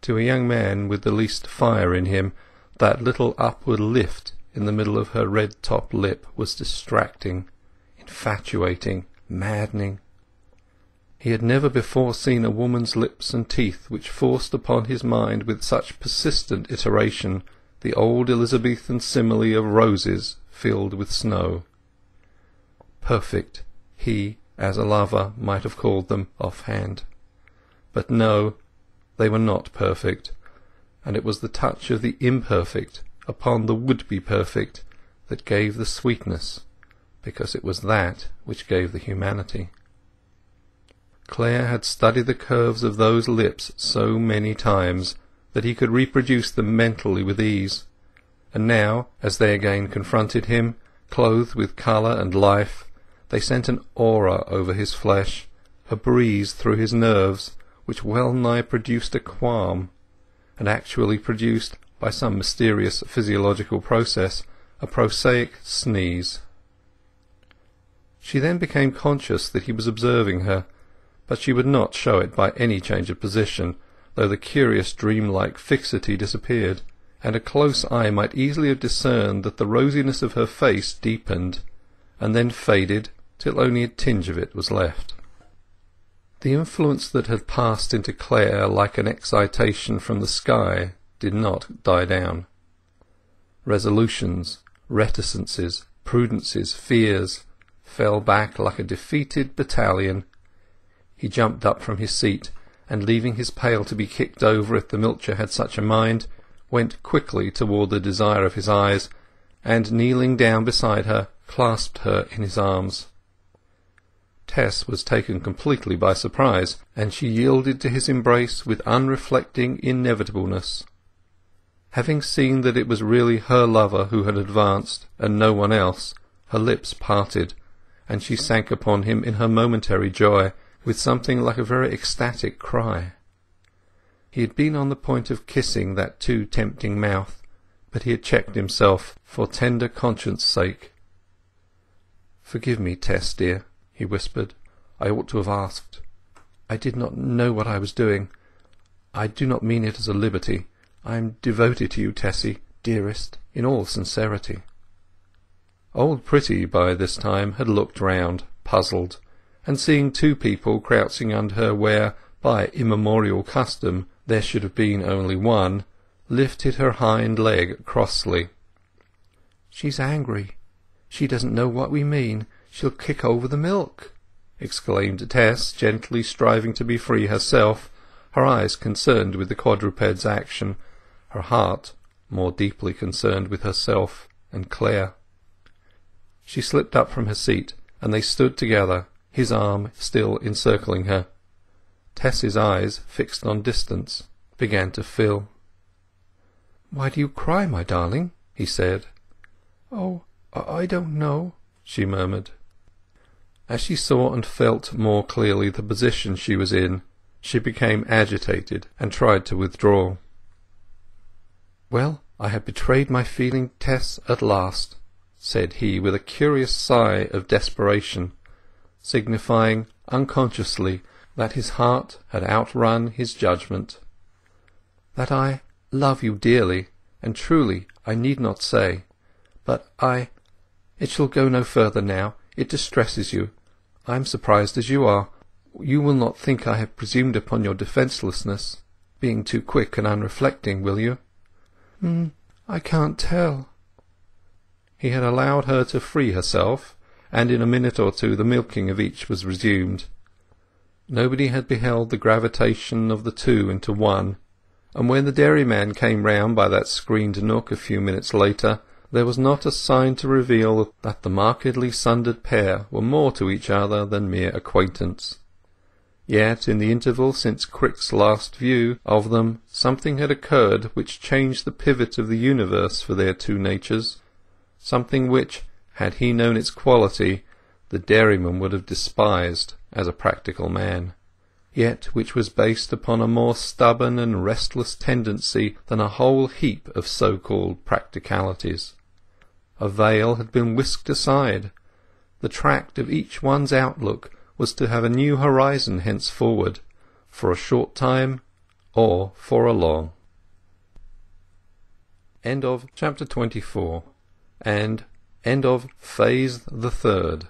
To a young man with the least fire in him, that little upward lift in the middle of her red top lip was distracting, infatuating, maddening. He had never before seen a woman's lips and teeth which forced upon his mind with such persistent iteration the old Elizabethan simile of roses filled with snow. Perfect, he, as a lover, might have called them offhand. But no, they were not perfect, and it was the touch of the imperfect upon the would-be perfect that gave the sweetness, because it was that which gave the humanity. Clare had studied the curves of those lips so many times that he could reproduce them mentally with ease, and now, as they again confronted him, clothed with colour and life, they sent an aura over his flesh, a breeze through his nerves, which well-nigh produced a qualm, and actually produced, by some mysterious physiological process, a prosaic sneeze. She then became conscious that he was observing her, but she would not show it by any change of position, though the curious dream-like fixity disappeared, and a close eye might easily have discerned that the rosiness of her face deepened, and then faded till only a tinge of it was left. The influence that had passed into Clare like an excitation from the sky did not die down. Resolutions, reticences, prudences, fears, fell back like a defeated battalion. He jumped up from his seat, and leaving his pail to be kicked over if the milcher had such a mind, went quickly toward the desire of his eyes, and kneeling down beside her, clasped her in his arms. Tess was taken completely by surprise, and she yielded to his embrace with unreflecting inevitableness. Having seen that it was really her lover who had advanced, and no one else, her lips parted, and she sank upon him in her momentary joy, with something like a very ecstatic cry. He had been on the point of kissing that too tempting mouth, but he had checked himself for tender conscience' sake. "Forgive me, Tess, dear," he whispered. "I ought to have asked. I did not know what I was doing. I do not mean it as a liberty. I am devoted to you, Tessie, dearest, in all sincerity." Old Pretty by this time had looked round, puzzled, and seeing two people crouching under her where, by immemorial custom, there should have been only one, lifted her hind leg crossly. "She's angry. She doesn't know what we mean. She'll kick over the milk," exclaimed Tess, gently striving to be free herself, her eyes concerned with the quadruped's action, her heart more deeply concerned with herself and Clare. She slipped up from her seat, and they stood together, his arm still encircling her. Tess's eyes, fixed on distance, began to fill. "Why do you cry, my darling?" he said. "Oh, I don't know," she murmured. As she saw and felt more clearly the position she was in, she became agitated and tried to withdraw. "Well, I have betrayed my feeling, Tess, at last," said he with a curious sigh of desperation, signifying unconsciously that his heart had outrun his judgment. "That I love you dearly, and truly I need not say. But it shall go no further now. It distresses you. I am surprised as you are. You will not think I have presumed upon your defencelessness, being too quick and unreflecting, will you?" "I can't tell." He had allowed her to free herself, and in a minute or two the milking of each was resumed. Nobody had beheld the gravitation of the two into one, and when the dairyman came round by that screened nook a few minutes later, there was not a sign to reveal that the markedly sundered pair were more to each other than mere acquaintance. Yet in the interval since Crick's last view of them something had occurred which changed the pivot of the universe for their two natures, something which, had he known its quality, the dairyman would have despised as a practical man, yet which was based upon a more stubborn and restless tendency than a whole heap of so-called practicalities. A veil had been whisked aside. The tract of each one's outlook was to have a new horizon henceforward, for a short time or for a long. End of chapter 24 and end of phase the third.